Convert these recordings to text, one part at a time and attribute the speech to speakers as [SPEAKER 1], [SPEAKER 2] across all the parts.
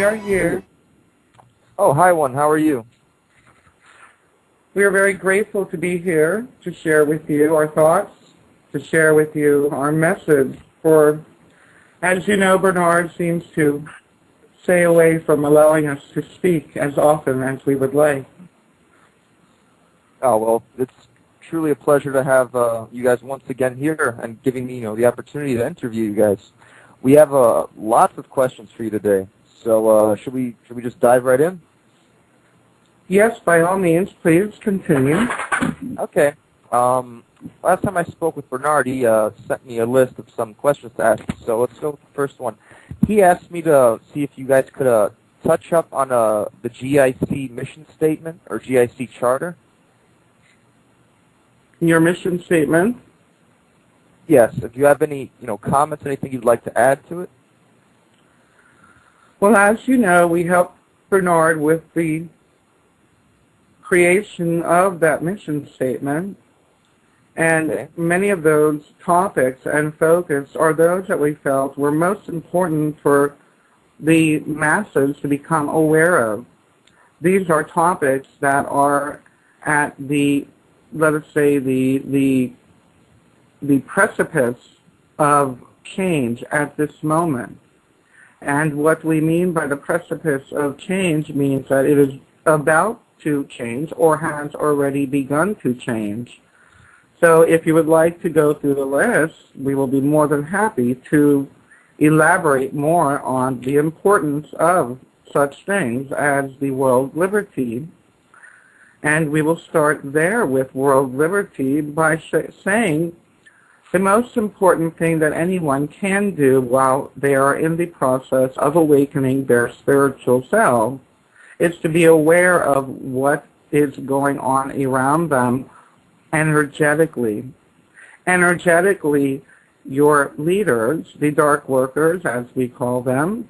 [SPEAKER 1] are here.
[SPEAKER 2] Oh, hi, one. How are you?
[SPEAKER 1] We are very grateful to be here to share with you our thoughts, to share with you our message. For, as you know, Bernard seems to stay away from allowing us to speak as often as we would like.
[SPEAKER 2] Oh, well, it's truly a pleasure to have you guys once again here and giving me, the opportunity to interview you guys. We have lots of questions for you today. So should we just dive right in?
[SPEAKER 1] Yes, by all means, please continue.
[SPEAKER 2] Okay. Last time I spoke with Bernard, he sent me a list of some questions to ask. So let's go with the first one. He asked me to see if you guys could touch up on the GIC mission statement or GIC charter.
[SPEAKER 1] Your mission statement?
[SPEAKER 2] Yes. If you have any, comments, anything you'd like to add to it?
[SPEAKER 1] Well, as you know, we helped Bernard with the creation of that mission statement, and many of those topics and focus are those that we felt were most important for the masses to become aware of. These are topics that are at the, let us say, the precipice of change at this moment. And what we mean by the precipice of change means that it is about to change or has already begun to change. So if you would like to go through the list, we will be more than happy to elaborate more on the importance of such things as the world liberty. And we will start there with world liberty by saying the most important thing that anyone can do while they are in the process of awakening their spiritual self is to be aware of what is going on around them energetically. Energetically, your leaders, the dark workers as we call them,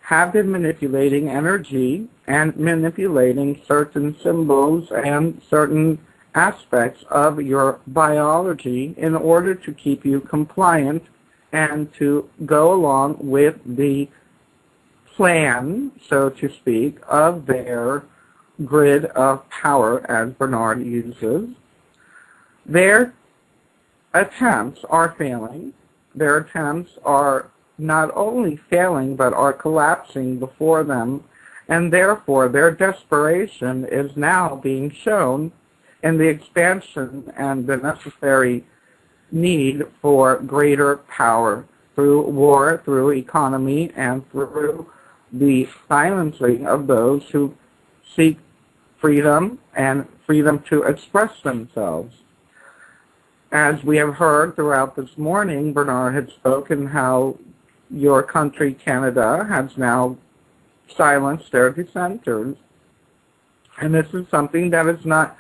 [SPEAKER 1] have been manipulating energy and manipulating certain symbols and certain aspects of your biology in order to keep you compliant and to go along with the plan, so to speak, of their grid of power, as Bernard uses. Their attempts are failing. Their attempts are not only failing, but are collapsing before them, and therefore their desperation is now being shown in the expansion and the necessary need for greater power through war, through economy, and through the silencing of those who seek freedom and freedom to express themselves. As we have heard throughout this morning, Bernard had spoken how your country, Canada, has now silenced their dissenters. And this is something that is not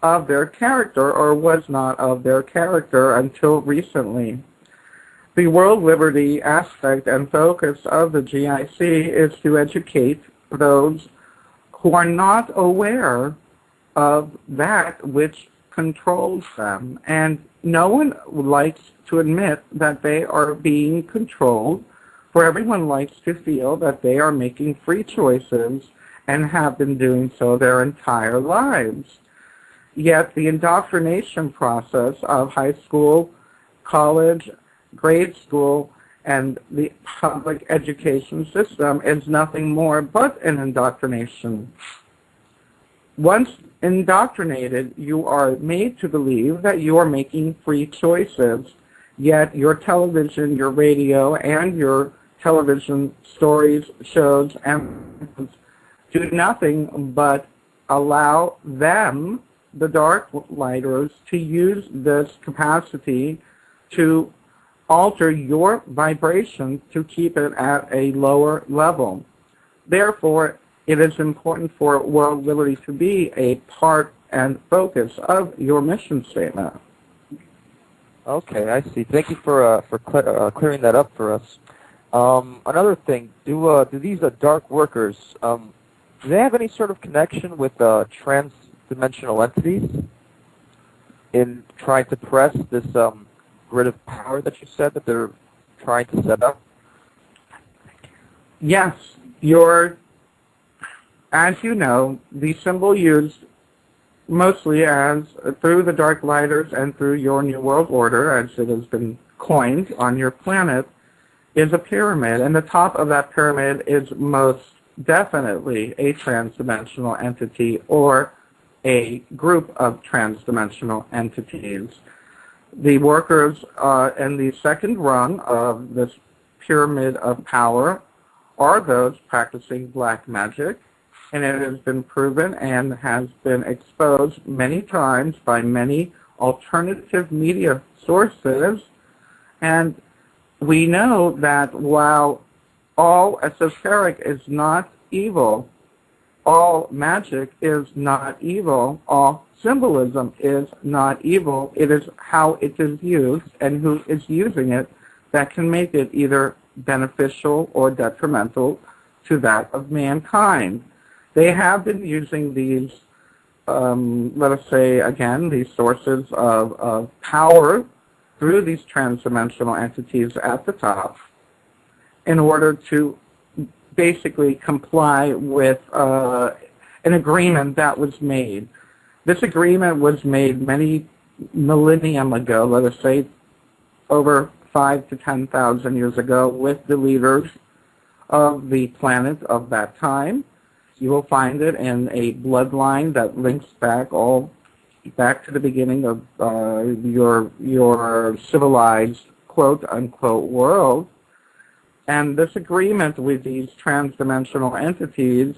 [SPEAKER 1] of their character or was not of their character until recently. The world liberty aspect and focus of the GIC is to educate those who are not aware of that which controls them. And no one likes to admit that they are being controlled, for everyone likes to feel that they are making free choices and have been doing so their entire lives. Yet the indoctrination process of high school, college, grade school, and the public education system is nothing more but an indoctrination. Once indoctrinated, you are made to believe that you are making free choices, yet your television, your radio, and your television stories, shows, and do nothing but allow them, the dark lighters, to use this capacity to alter your vibration to keep it at a lower level. Therefore, it is important for world liberty to be a part and focus of your mission statement.
[SPEAKER 2] Okay, I see. Thank you for clearing that up for us. Another thing, do these dark workers, do they have any sort of connection with transdimensional entities in trying to press this grid of power that you said that they're trying to set up?
[SPEAKER 1] Yes, as you know, the symbol used mostly as through the Dark Lighters and through your New World Order, as it has been coined on your planet, is a pyramid, and the top of that pyramid is most definitely a transdimensional entity or a group of transdimensional entities. The workers in the second rung of this pyramid of power are those practicing black magic, and it has been proven and has been exposed many times by many alternative media sources. And we know that while all esoteric is not evil, all magic is not evil, all symbolism is not evil, it is how it is used and who is using it that can make it either beneficial or detrimental to that of mankind. They have been using these, let us say again, these sources of power through these transdimensional entities at the top in order to basically comply with an agreement that was made. This agreement was made many millennium ago, let us say over 5,000 to 10,000 years ago, with the leaders of the planet of that time. You will find it in a bloodline that links back to the beginning of your civilized quote-unquote world. And this agreement with these transdimensional entities,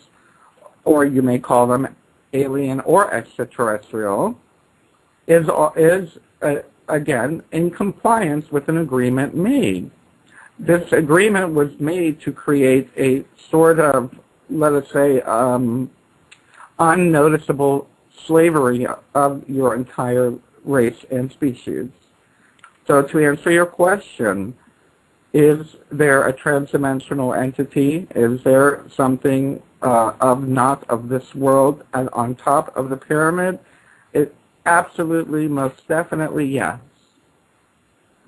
[SPEAKER 1] or you may call them alien or extraterrestrial, is again in compliance with an agreement made. This agreement was made to create a sort of, let us say, unnoticeable slavery of your entire race and species. So to answer your question, is there a transdimensional entity? Is there something not of this world and on top of the pyramid? It absolutely, most definitely, yes.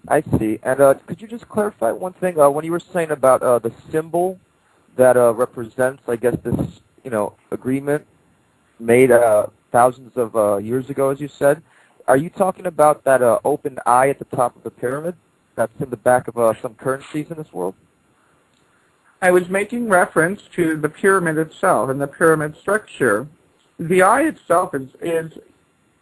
[SPEAKER 2] I see. And could you just clarify one thing? When you were saying about the symbol that represents, I guess, this agreement made thousands of years ago, as you said, are you talking about that open eye at the top of the pyramid that's in the back of some currencies in this world?
[SPEAKER 1] I was making reference to the pyramid itself and the pyramid structure. The eye itself is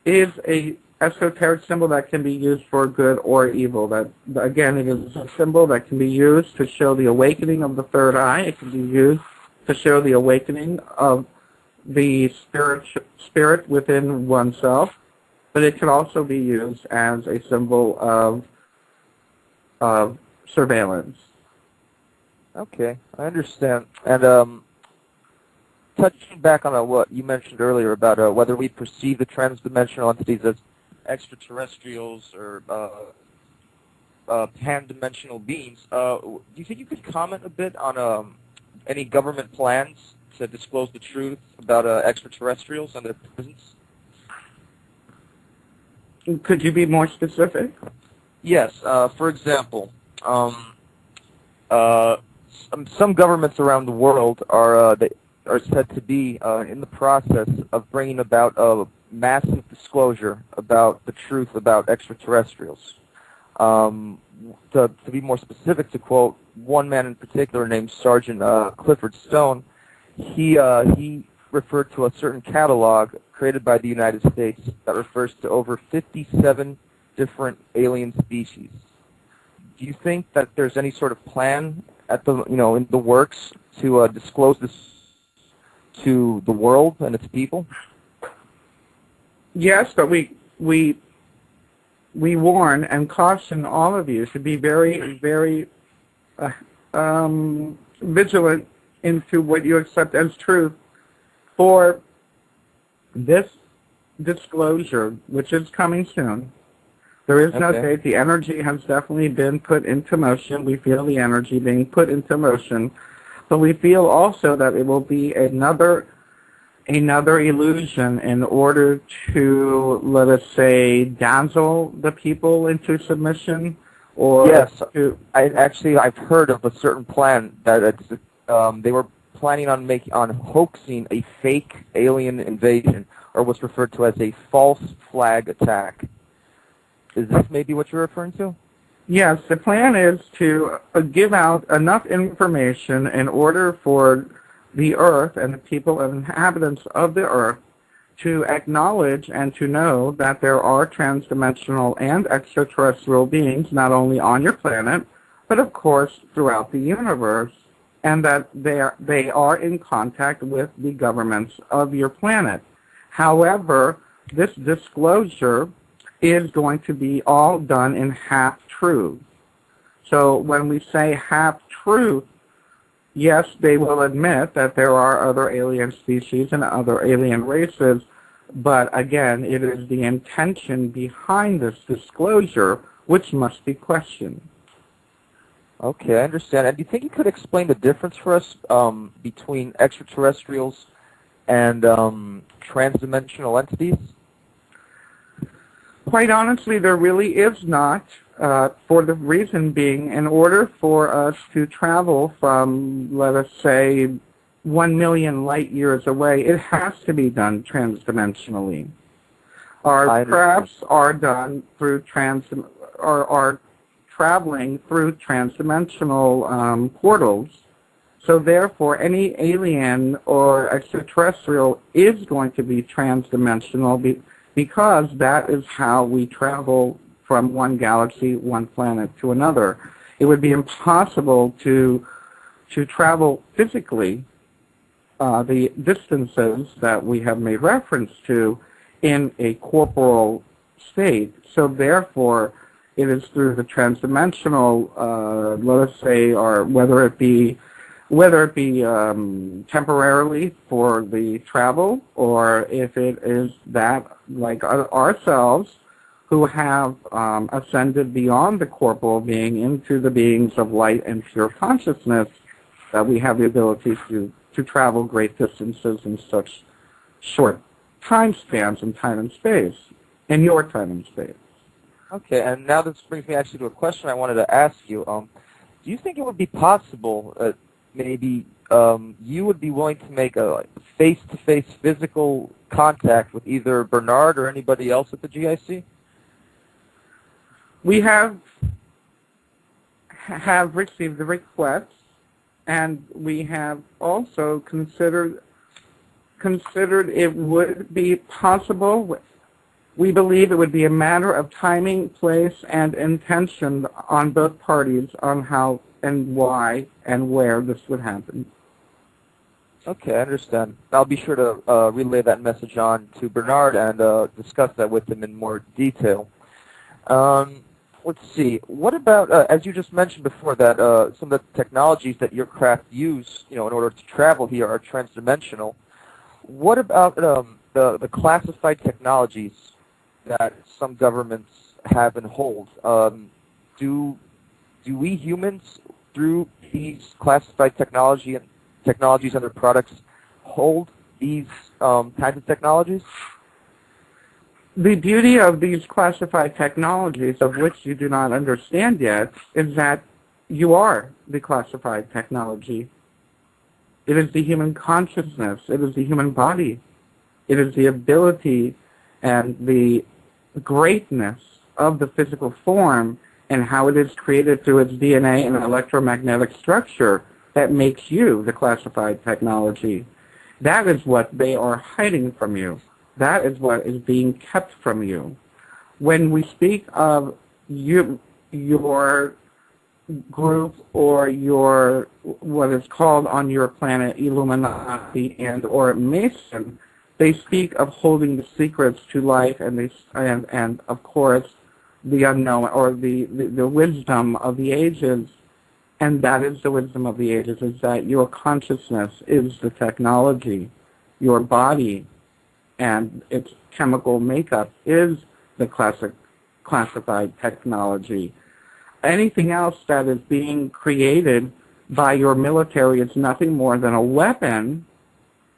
[SPEAKER 1] a esoteric symbol that can be used for good or evil. That, again, it is a symbol that can be used to show the awakening of the third eye. It can be used to show the awakening of the spirit within oneself, but it can also be used as a symbol of surveillance. Okay, I understand. And touching back on what you mentioned earlier about whether we perceive the transdimensional entities as extraterrestrials or pan-dimensional beings, do you think you could comment a bit on any government plans to disclose the truth about extraterrestrials and their presence? Could you be more specific?
[SPEAKER 2] Yes. For example, some governments around the world are said to be in the process of bringing about a massive disclosure about the truth about extraterrestrials. To be more specific, to quote one man in particular named Sergeant Clifford Stone, he referred to a certain catalog created by the United States that refers to over 57 different alien species. Do you think that there's any sort of plan at the in the works to disclose this to the world and its people? Yes, but we warn and caution all of you to be very, very vigilant into what you accept as truth. For this disclosure, which is coming soon, there is no date. The energy has definitely been put into motion. We feel the energy being put into motion. But we feel also that it will be another illusion in order to, let us say, dazzle the people into submission. Or yes, I've heard of a certain plan that they were planning on hoaxing a fake alien invasion, or what's referred to as a false flag attack. Is this maybe what you're referring to?
[SPEAKER 1] Yes, the plan is to give out enough information in order for the Earth and the people and inhabitants of the Earth to acknowledge and to know that there are transdimensional and extraterrestrial beings not only on your planet, but of course throughout the universe, and that they are in contact with the governments of your planet. However, this disclosure is going to be all done in half-truth. So when we say half-truth, yes, they will admit that there are other alien species and other alien races, but again, it is the intention behind this disclosure which must be questioned.
[SPEAKER 2] Okay, I understand. And do you think you could explain the difference for us between extraterrestrials and transdimensional entities?
[SPEAKER 1] Quite honestly, there really is not, for the reason being, in order for us to travel from, let us say, 1 million light years away, it has to be done transdimensionally. Our crafts are done through are traveling through transdimensional portals. So therefore, any alien or extraterrestrial is going to be transdimensional because that is how we travel from one galaxy, one planet to another. It would be impossible to travel physically the distances that we have made reference to in a corporal state. So therefore, it is through the transdimensional, let us say, or whether it be temporarily for the travel, or if it is that, like ourselves, who have ascended beyond the corporal being into the beings of light and pure consciousness, that we have the ability to travel great distances in such short time spans in time and space, in your time and space.
[SPEAKER 2] Okay, and now this brings me actually to a question I wanted to ask you. Do you think it would be possible, maybe you would be willing to make a face-to-face physical contact with either Bernard or anybody else at the GIC?
[SPEAKER 1] We have received the requests, and we have also considered it would be possible. We believe it would be a matter of timing, place, and intention on both parties on how and why and where this would happen.
[SPEAKER 2] Okay, I understand. I'll be sure to relay that message on to Bernard and discuss that with him in more detail. Let's see. What about, as you just mentioned before, that some of the technologies that your craft use, in order to travel here are transdimensional. What about the classified technologies that some governments have and hold? Do we humans, through these classified technologies and their products, hold these kinds of technologies?
[SPEAKER 1] The beauty of these classified technologies, of which you do not understand yet, is that you are the classified technology. It is the human consciousness. It is the human body. It is the ability and the greatness of the physical form and how it is created through its DNA and electromagnetic structure that makes you the classified technology. That is what they are hiding from you. That is what is being kept from you. When we speak of your group or your, what is called on your planet, Illuminati and or Mason, they speak of holding the secrets to life and of course the unknown or the wisdom of the ages. And that is the wisdom of the ages, is that your consciousness is the technology. Your body and its chemical makeup is the classified technology. Anything else that is being created by your military is nothing more than a weapon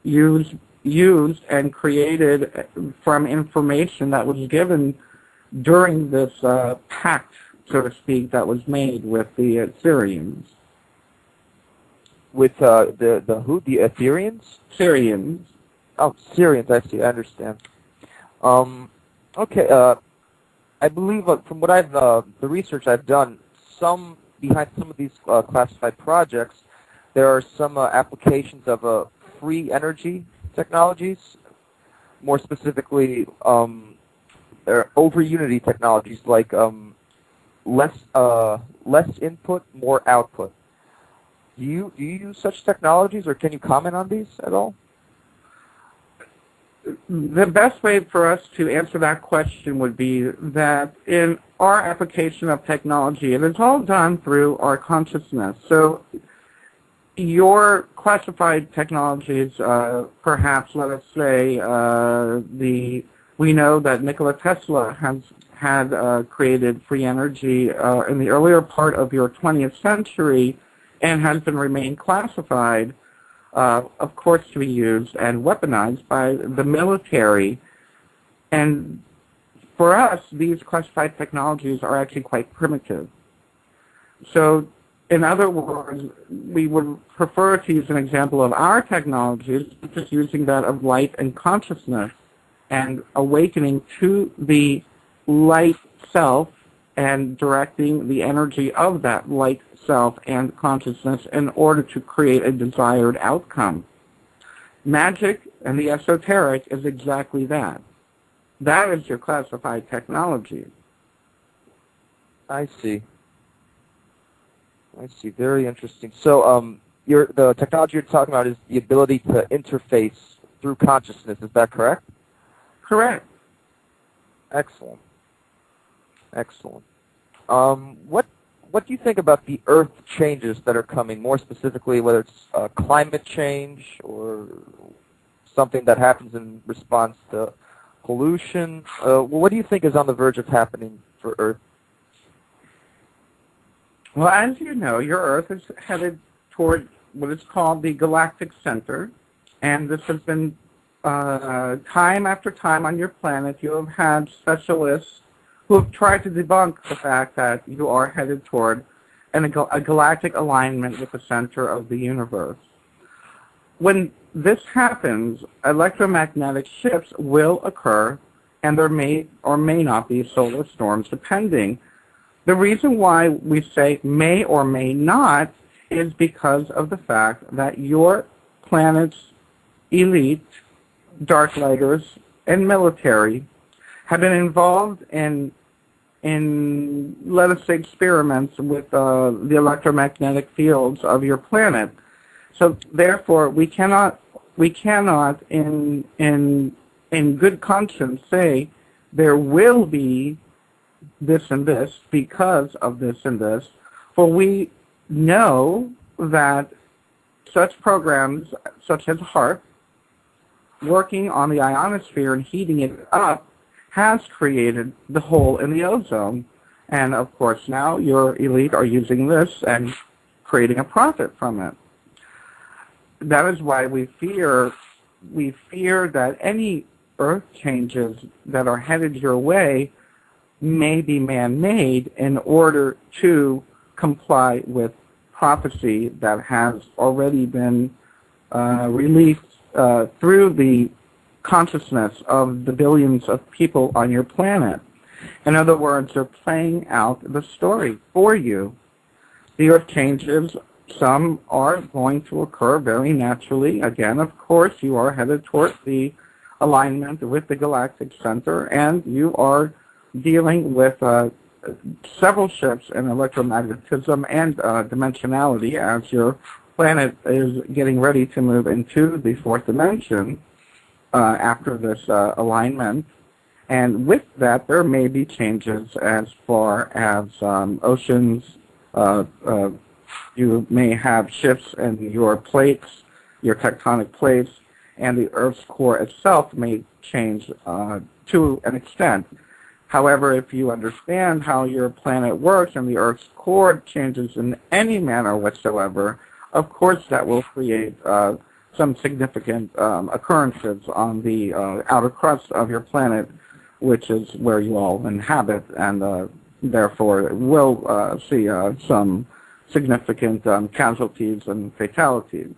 [SPEAKER 1] used and created from information that was given during this pact, so to speak, that was made with the Assyrians.
[SPEAKER 2] With the who? The Ethereans?
[SPEAKER 1] Syrians.
[SPEAKER 2] Oh, Syrians. I see. I understand. Okay. I believe from what I've the research I've done, behind some of these classified projects, there are some applications of free energy technologies. More specifically, over unity technologies like less input, more output. Do you use such technologies, or can you comment on these at all?
[SPEAKER 1] The best way for us to answer that question would be that in our application of technology, it is all done through our consciousness. So your classified technologies, perhaps, let us say, we know that Nikola Tesla had created free energy in the earlier part of your 20th century and has been remained classified, of course, to be used and weaponized by the military. And for us, these classified technologies are actually quite primitive. So, in other words, we would prefer to use an example of our technologies, just using that of light and consciousness and awakening to the light self and directing the energy of that light self and consciousness in order to create a desired outcome. Magic and the esoteric is exactly that. That is your classified technology.
[SPEAKER 2] I see. I see. Very interesting. So, the technology you're talking about is the ability to interface through consciousness. Is that correct?
[SPEAKER 1] Correct.
[SPEAKER 2] Excellent. Excellent. What do you think about the Earth changes that are coming? More specifically, whether it's climate change or something that happens in response to pollution. What do you think is on the verge of happening for Earth?
[SPEAKER 1] Well, as you know, your Earth is headed toward what is called the Galactic Center, and this has been time after time on your planet. You have had specialists who have tried to debunk the fact that you are headed toward a galactic alignment with the center of the universe. When this happens, electromagnetic shifts will occur, and there may or may not be solar storms, depending. The reason why we say may or may not is because of the fact that your planet's elite, dark lighters, and military have been involved in let us say, experiments with the electromagnetic fields of your planet. So therefore, we cannot in good conscience say there will be this and this because of this and this, for we know that such programs, such as HARP, working on the ionosphere and heating it up, has created the hole in the ozone. And of course now your elite are using this and creating a profit from it. That is why we fear that any Earth changes that are headed your way may be man-made in order to comply with prophecy that has already been released through the consciousness of the billions of people on your planet. In other words, they're playing out the story for you. The Earth changes. Some are going to occur very naturally. Again, of course, you are headed towards the alignment with the Galactic Center, and you are dealing with several shifts in electromagnetism and dimensionality as your planet is getting ready to move into the fourth dimension after this alignment. And with that, there may be changes as far as oceans. You may have shifts in your plates, your tectonic plates, and the Earth's core itself may change to an extent. However, if you understand how your planet works and the Earth's core changes in any manner whatsoever, of course that will create some significant occurrences on the outer crust of your planet, which is where you all inhabit, and therefore will see some significant casualties and fatalities.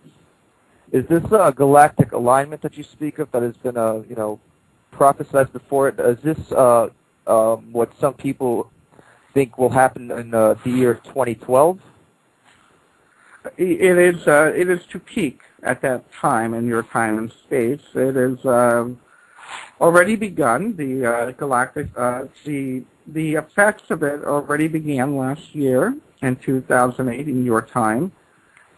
[SPEAKER 2] Is this a galactic alignment that you speak of that has been, prophesized before it? Is this what some people think will happen in the year 2012?
[SPEAKER 1] It is to peak at that time in your time and space. It is already begun. The galactic, the effects of it already began last year in 2008 in your time,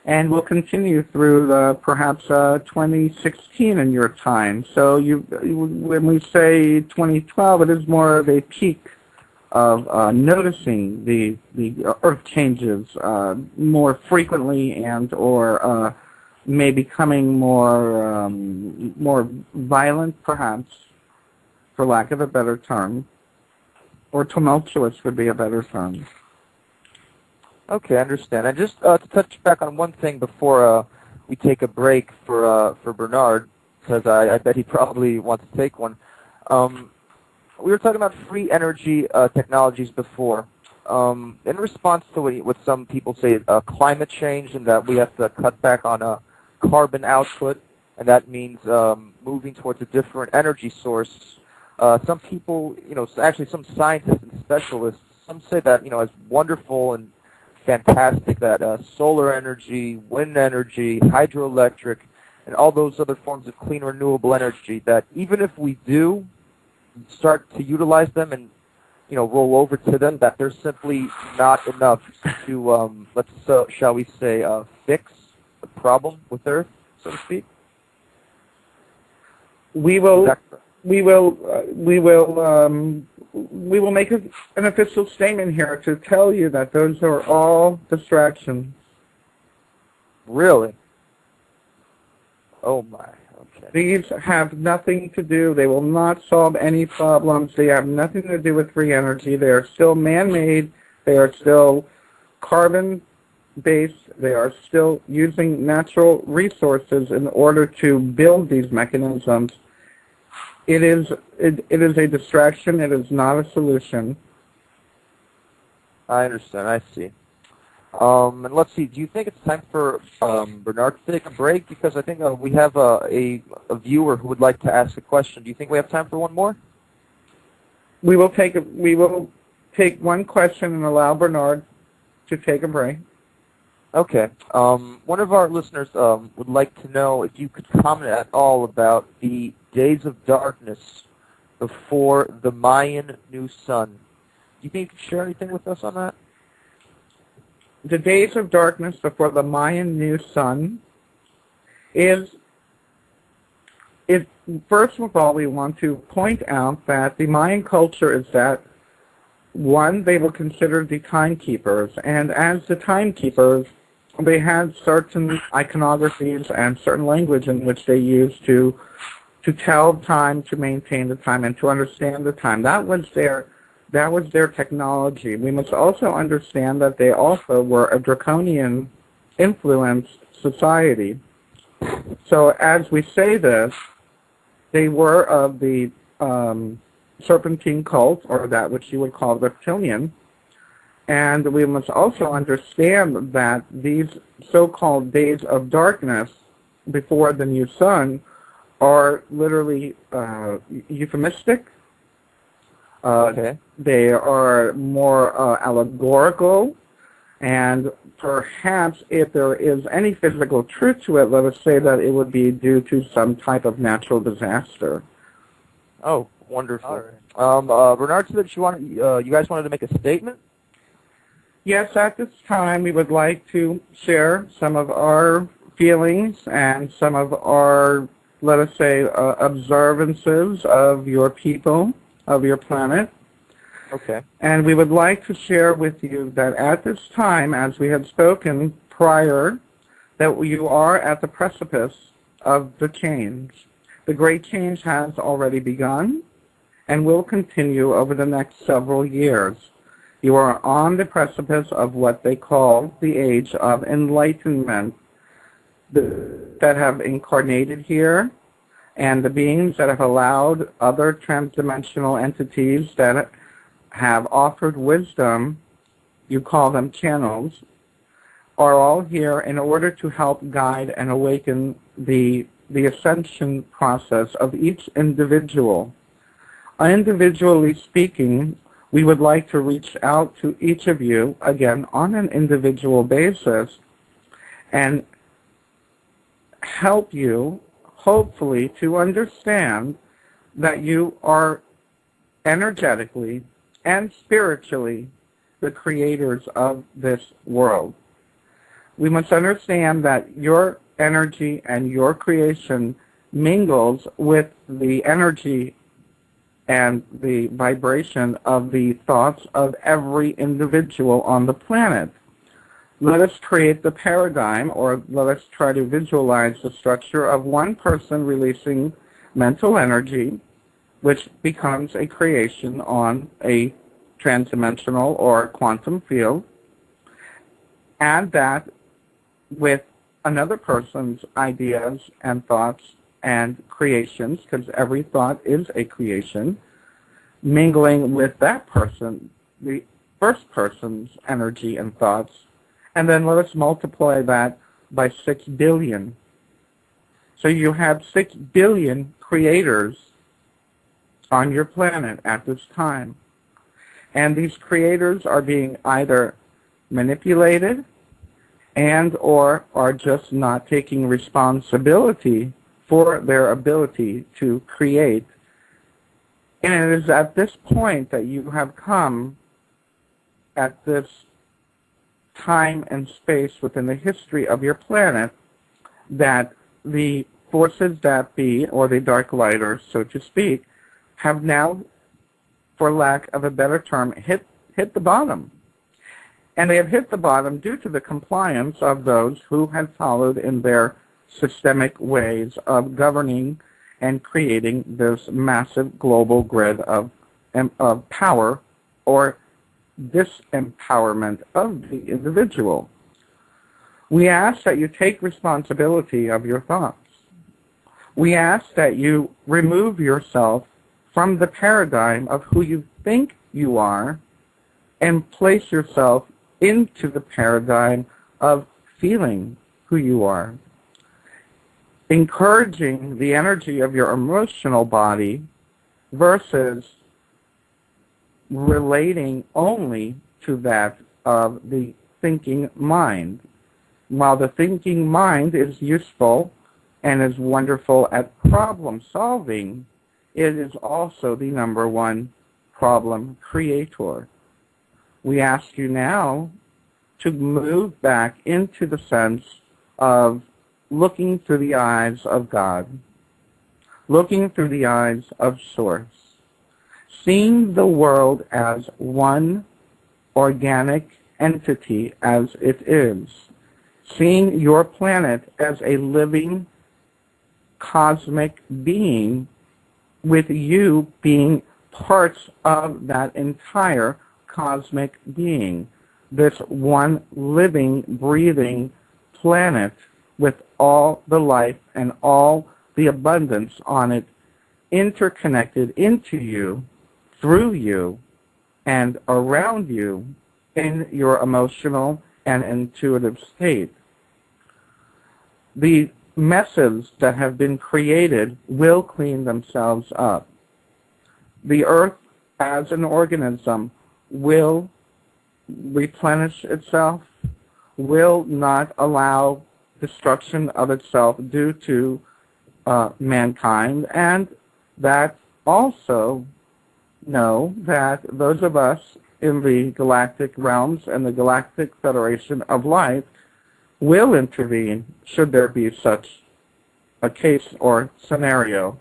[SPEAKER 1] and will continue through perhaps 2016 in your time. So when we say 2012, it is more of a peak of noticing the Earth changes more frequently and or may becoming more violent, perhaps, for lack of a better term, or tumultuous would be a better term.
[SPEAKER 2] Okay, I understand. And just to touch back on one thing before we take a break for Bernard, because I bet he probably wants to take one. We were talking about free energy technologies before. In response to what some people say, climate change, and that we have to cut back on carbon output, and that means moving towards a different energy source. Some people, actually some scientists and specialists, some say that, as wonderful and fantastic that solar energy, wind energy, hydroelectric, and all those other forms of clean renewable energy, that even if we do start to utilize them and roll over to them, that they're simply not enough to shall we say fix the problem with Earth, so to speak. We will make an official statement here to tell you that those are all distractions. Really? Oh my. Okay.
[SPEAKER 1] These have nothing to do. They will not solve any problems. They have nothing to do with free energy. They are still man-made. They are still carbon-based. They are still using natural resources in order to build these mechanisms. It is a distraction. It is not a solution.
[SPEAKER 2] I understand. I see. And let's see. Do you think it's time for Bernard to take a break? Because I think we have a viewer who would like to ask a question. Do you think we have time for one more?
[SPEAKER 1] We will take one question and allow Bernard to take a break.
[SPEAKER 2] Okay. One of our listeners would like to know if you could comment at all about the days of darkness before the Mayan new sun. Do you think you could share anything with us on that?
[SPEAKER 1] The days of darkness before the Mayan new sun first of all, we want to point out that the Mayan culture is that, one, they were considered the timekeepers, and as the timekeepers, they had certain iconographies and certain language in which they used to tell time, to maintain the time, and to understand the time. That was their technology. We must also understand that they also were a draconian influenced society. So as we say this, they were of the serpentine cult, or that which you would call reptilian. And we must also understand that these so-called days of darkness before the new sun are literally euphemistic.
[SPEAKER 2] Okay.
[SPEAKER 1] They are more allegorical, and perhaps if there is any physical truth to it, let us say that it would be due to some type of natural disaster.
[SPEAKER 2] Oh, wonderful. Right. Bernard said that you guys wanted to make a statement?
[SPEAKER 1] Yes, at this time we would like to share some of our feelings and some of our, let us say, observances of your people, of your planet.
[SPEAKER 2] Okay.
[SPEAKER 1] And we would like to share with you that at this time, as we had spoken prior, that you are at the precipice of the change. The great change has already begun and will continue over the next several years. You are on the precipice of what they call the age of enlightenment, that have incarnated here, and the beings that have allowed other transdimensional entities that have offered wisdom, you call them channels, are all here in order to help guide and awaken the ascension process of each individual. Individually speaking, we would like to reach out to each of you, again, on an individual basis, and help you, hopefully, to understand that you are energetically and spiritually the creators of this world. We must understand that your energy and your creation mingles with the energy and the vibration of the thoughts of every individual on the planet. Let us create the paradigm, or let us try to visualize the structure of one person releasing mental energy, which becomes a creation on a transdimensional or quantum field. Add that with another person's ideas and thoughts and creations, because every thought is a creation, mingling with that person, the first person's energy and thoughts, and then let us multiply that by 6 billion. So you have 6 billion creators on your planet at this time. And these creators are being either manipulated and or are just not taking responsibility for their ability to create. And it is at this point that you have come, at this time and space within the history of your planet, that the forces that be, or the dark lighters, so to speak, have now, for lack of a better term, hit the bottom. And they have hit the bottom due to the compliance of those who have followed in their systemic ways of governing and creating this massive global grid of power, or disempowerment of the individual. We ask that you take responsibility of your thoughts. We ask that you remove yourself from the paradigm of who you think you are and place yourself into the paradigm of feeling who you are. Encouraging the energy of your emotional body versus relating only to that of the thinking mind. While the thinking mind is useful and is wonderful at problem solving, it is also the #1 problem creator. We ask you now to move back into the sense of looking through the eyes of God, looking through the eyes of Source, seeing the world as one organic entity as it is, seeing your planet as a living cosmic being, with you being parts of that entire cosmic being, this one living, breathing planet with all the life and all the abundance on it interconnected into you, through you, and around you in your emotional and intuitive state. The messes that have been created will clean themselves up. The earth as an organism will replenish itself, will not allow destruction of itself due to mankind, and that also know that those of us in the galactic realms and the Galactic Federation of Light will intervene should there be such a case or scenario,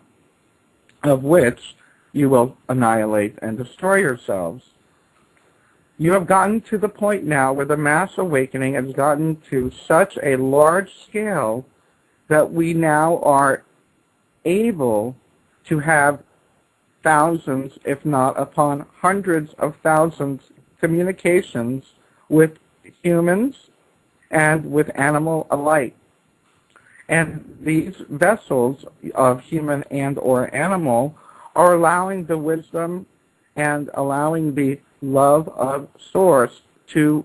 [SPEAKER 1] of which you will annihilate and destroy yourselves. You have gotten to the point now where the mass awakening has gotten to such a large scale that we now are able to have thousands, if not upon hundreds of thousands, communications with humans and with animal alike. And these vessels of human and or animal are allowing the wisdom and allowing the love of Source to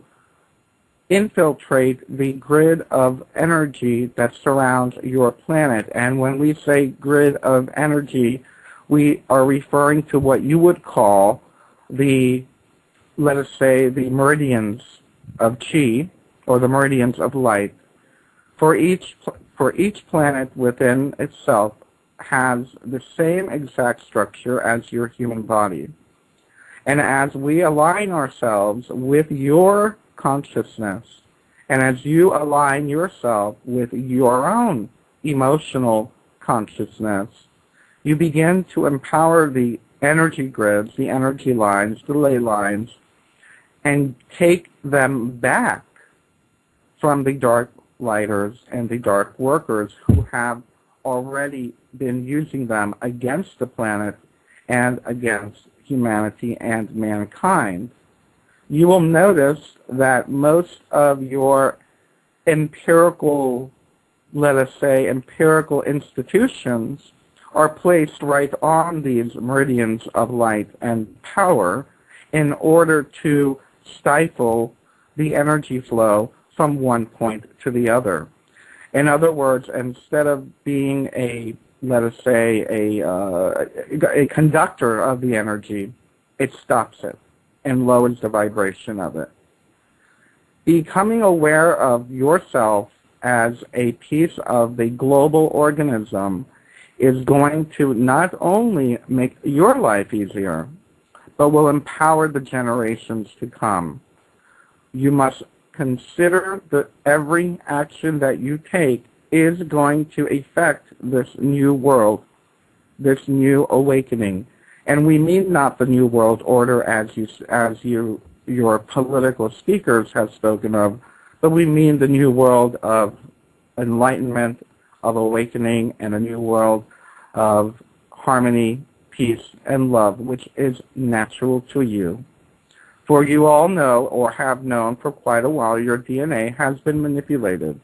[SPEAKER 1] infiltrate the grid of energy that surrounds your planet. And when we say grid of energy, we are referring to what you would call the, let us say, the meridians of Chi, or the meridians of light. For each planet within itself has the same exact structure as your human body. And as we align ourselves with your consciousness, and as you align yourself with your own emotional consciousness, you begin to empower the energy grids, the energy lines, the ley lines, and take them back from the dark lighters and the dark workers who have already been using them against the planet and against humanity and mankind. You will notice that most of your empirical, let us say, empirical institutions are placed right on these meridians of light and power in order to stifle the energy flow from one point to the other. In other words, instead of being a, let us say, a conductor of the energy, it stops it and lowers the vibration of it. Becoming aware of yourself as a piece of the global organism is going to not only make your life easier, but will empower the generations to come. You must consider that every action that you take is going to affect this new world, this new awakening. And we mean not the new world order as your political speakers have spoken of, but we mean the new world of enlightenment, of awakening, and a new world of harmony, peace, and love, which is natural to you. For you all know, or have known for quite a while, your DNA has been manipulated.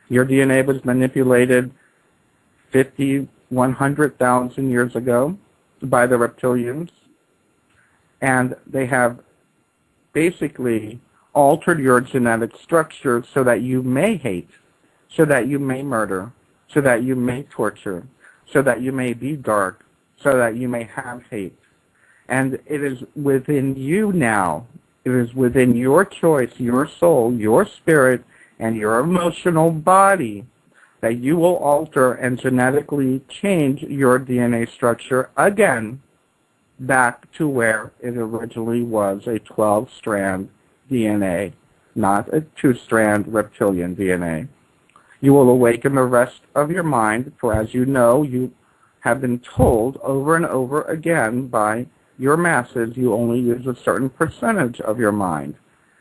[SPEAKER 1] Your DNA was manipulated 50, 100,000 years ago by the reptilians, and they have basically altered your genetic structure so that you may hate, so that you may murder, so that you may torture, so that you may be dark, so that you may have hate. And it is within you now, it is within your choice, your soul, your spirit, and your emotional body that you will alter and genetically change your DNA structure again back to where it originally was, a 12-strand DNA, not a 2-strand reptilian DNA. You will awaken the rest of your mind, for as you know, you have been told over and over again by your masses you only use a certain percentage of your mind.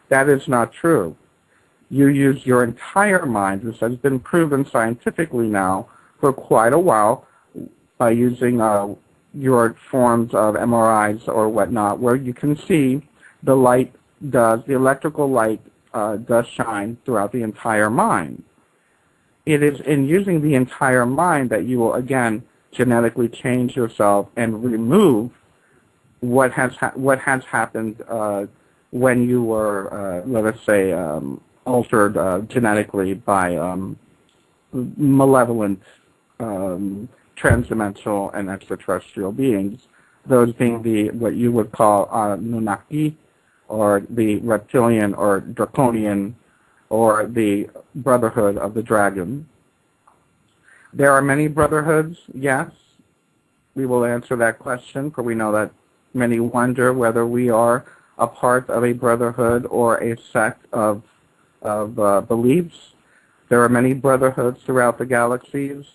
[SPEAKER 1] That is not true. You use your entire mind. This has been proven scientifically now for quite a while by using your forms of MRIs or whatnot, where you can see the light does, the electrical light does shine throughout the entire mind. It is in using the entire mind that you will, again, genetically change yourself and remove what has happened when you were, let us say, altered genetically by malevolent transdimensional and extraterrestrial beings, those being the what you would call Nunaki, or the reptilian or draconian, or the Brotherhood of the Dragon. There are many brotherhoods, yes. We will answer that question, for we know that many wonder whether we are a part of a brotherhood or a sect of beliefs. There are many brotherhoods throughout the galaxies,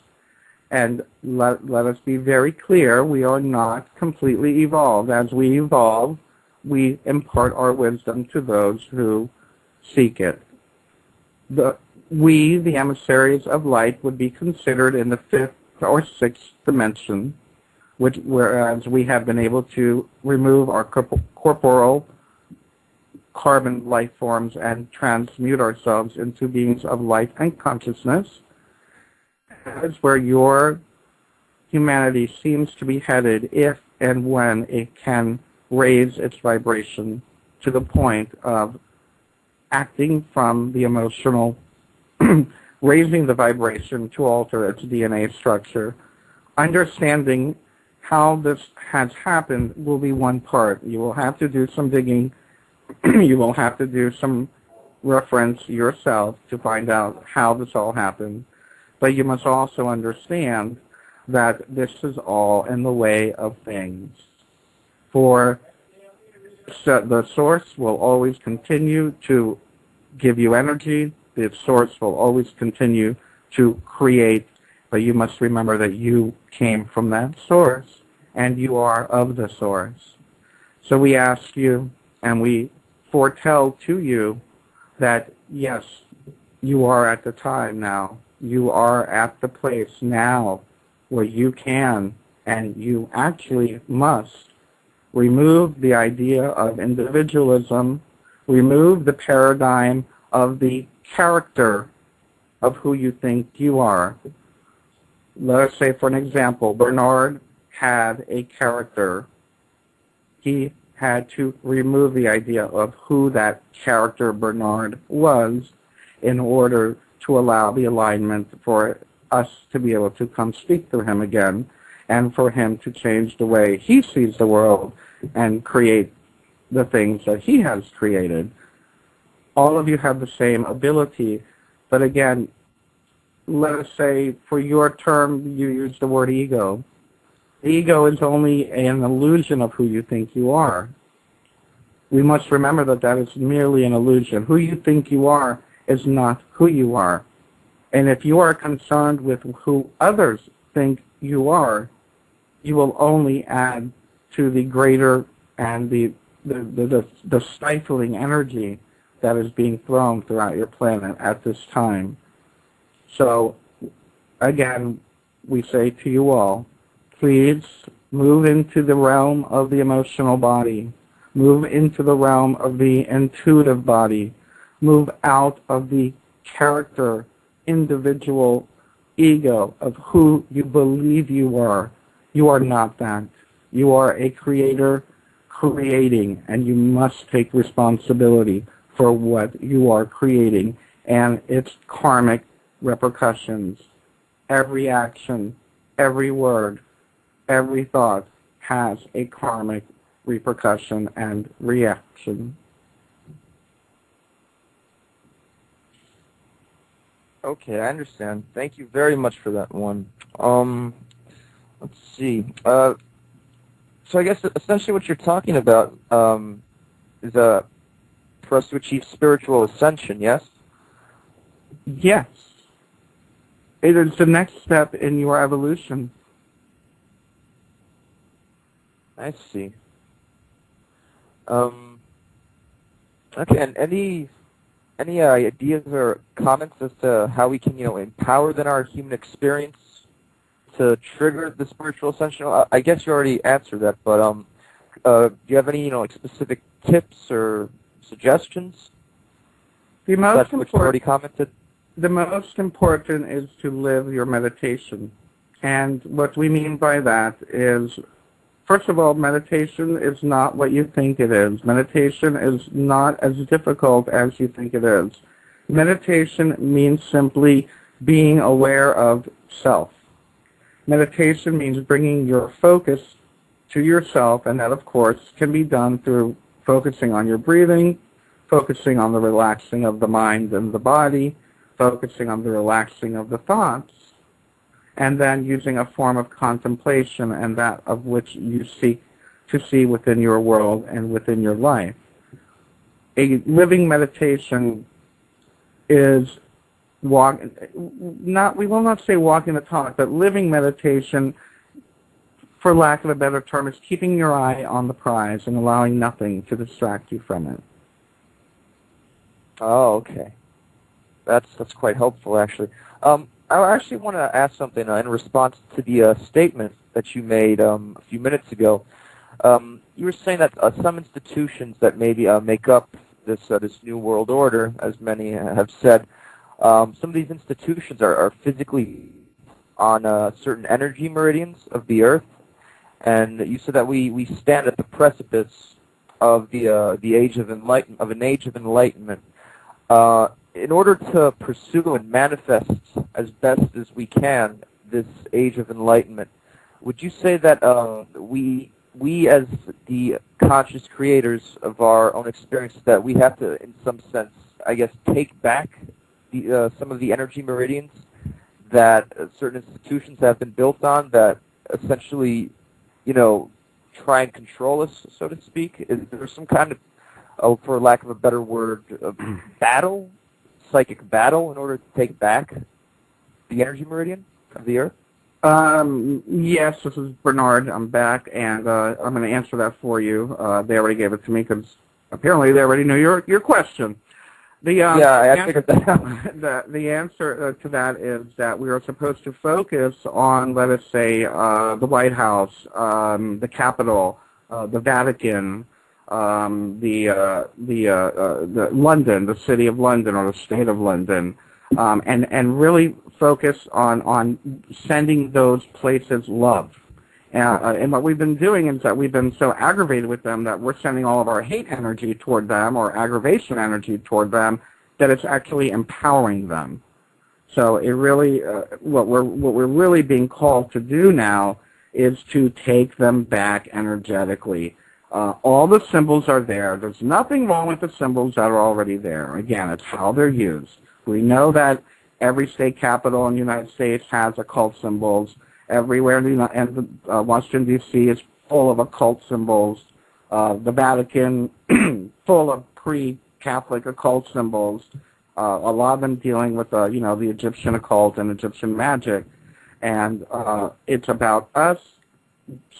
[SPEAKER 1] and let us be very clear, we are not completely evolved. As we evolve, we impart our wisdom to those who seek it. We, the emissaries of light, would be considered in the 5th or 6th dimension, whereas we have been able to remove our corporal carbon life forms and transmute ourselves into beings of light and consciousness. That is where your humanity seems to be headed if and when it can raise its vibration to the point of acting from the emotional, raising the vibration to alter its DNA structure. Understanding how this has happened will be one part. You will have to do some digging. You will have to do some reference yourself to find out how this all happened. But you must also understand that this is all in the way of things. For the source will always continue to give you energy. The source will always continue to create. But you must remember that you came from that source, and you are of the source. So we ask you, and we foretell to you that, yes, you are at the time now. You are at the place now where you can, and you actually must, remove the idea of individualism, remove the paradigm of the character of who you think you are. Let us say, for an example, Bernard had a character. He had to remove the idea of who that character Bernard was in order to allow the alignment for us to be able to come speak to him again, and for him to change the way he sees the world and create the things that he has created. All of you have the same ability, but again, let us say for your term you use the word ego. The ego is only an illusion of who you think you are. We must remember that that is merely an illusion. Who you think you are is not who you are. And if you are concerned with who others think you are, you will only add to the greater and the stifling energy that is being thrown throughout your planet at this time. So, again, we say to you all, please move into the realm of the emotional body. Move into the realm of the intuitive body. Move out of the character, individual ego of who you believe you are. You are not that. You are a creator creating, and you must take responsibility for what you are creating and its karmic repercussions. Every action, every word, every thought has a karmic repercussion and reaction.
[SPEAKER 2] Okay, I understand. Thank you very much for that one. Let's see. So I guess essentially what you're talking about is for us to achieve spiritual ascension, yes?
[SPEAKER 1] Yes. It is the next step in your evolution.
[SPEAKER 2] I see. Okay, and any ideas or comments as to how we can, empower then our human experience to trigger the spiritual ascension? I guess you already answered that, but do you have any, specific tips or suggestions?
[SPEAKER 1] The most important,
[SPEAKER 2] already commented.
[SPEAKER 1] The most important is to live your meditation, and what we mean by that is, first of all, meditation is not what you think it is. Meditation is not as difficult as you think it is. Meditation means simply being aware of self. Meditation means bringing your focus to yourself, and that, of course, can be done through focusing on your breathing, focusing on the relaxing of the mind and the body, focusing on the relaxing of the thoughts, and then using a form of contemplation, and that of which you seek to see within your world and within your life. A living meditation is we will not say walking the talk, but living meditation, for lack of a better term, is keeping your eye on the prize and allowing nothing to distract you from it.
[SPEAKER 2] Oh, okay. That's quite helpful, actually. I actually want to ask something in response to the statement that you made a few minutes ago. You were saying that some institutions that maybe make up this new world order, as many have said, some of these institutions are physically on certain energy meridians of the Earth, and you said that we stand at the precipice of the age of enlightenment. in order to pursue and manifest as best as we can this age of enlightenment, would you say that we as the conscious creators of our own experience, that we have to, in some sense, I guess, take back some of the energy meridians that certain institutions have been built on, that essentially, try and control us, so to speak? Is there some kind of, for lack of a better word, battle, psychic battle, in order to take back the energy meridian of the Earth?
[SPEAKER 1] Yes, this is Bernard. I'm back, and I'm going to answer that for you. They already gave it to me because apparently they already knew your question.
[SPEAKER 2] I figured that out.
[SPEAKER 1] The answer to that is that we are supposed to focus on, let us say, the White House, the Capitol, the Vatican, the London, the city of London, or the state of London, and really focus on sending those places love. And what we've been doing is that we've been so aggravated with them that we're sending all of our hate energy toward them, or aggravation energy toward them, that it's actually empowering them. So it really, what we're really being called to do now is to take them back energetically. All the symbols are there. There's nothing wrong with the symbols that are already there. Again, it's how they're used. We know that every state capital in the United States has occult symbols. Everywhere in Washington, D.C. is full of occult symbols. The Vatican, full of pre-Catholic occult symbols. A lot of them dealing with, the Egyptian occult and Egyptian magic. And it's about us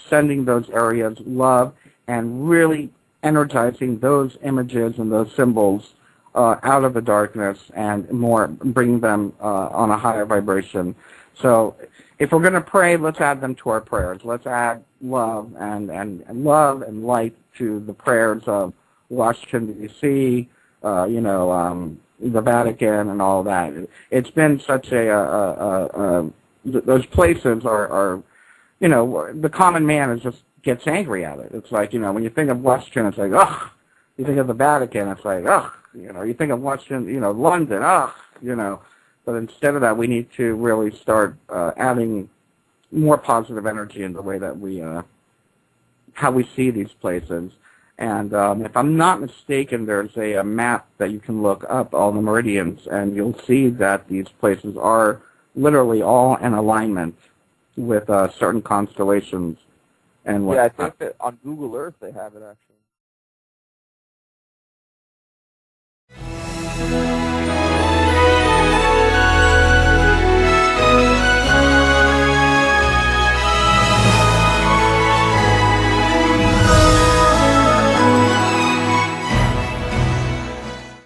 [SPEAKER 1] sending those areas love and really energizing those images and those symbols out of the darkness and bring them on a higher vibration. So if we're going to pray, let's add them to our prayers. Let's add love and love and light to the prayers of Washington, D.C., the Vatican and all that. It's been such those places are the common man just gets angry at it. It's like, when you think of Washington, it's like, ugh. You think of the Vatican, it's like, ugh. You think of Washington, London, ugh. But instead of that, we need to really start adding more positive energy in the way that how we see these places. And if I'm not mistaken, there's a map that you can look up, all the meridians, and you'll see that these places are literally all in alignment with certain constellations. And
[SPEAKER 2] I think that on Google Earth they have it, actually.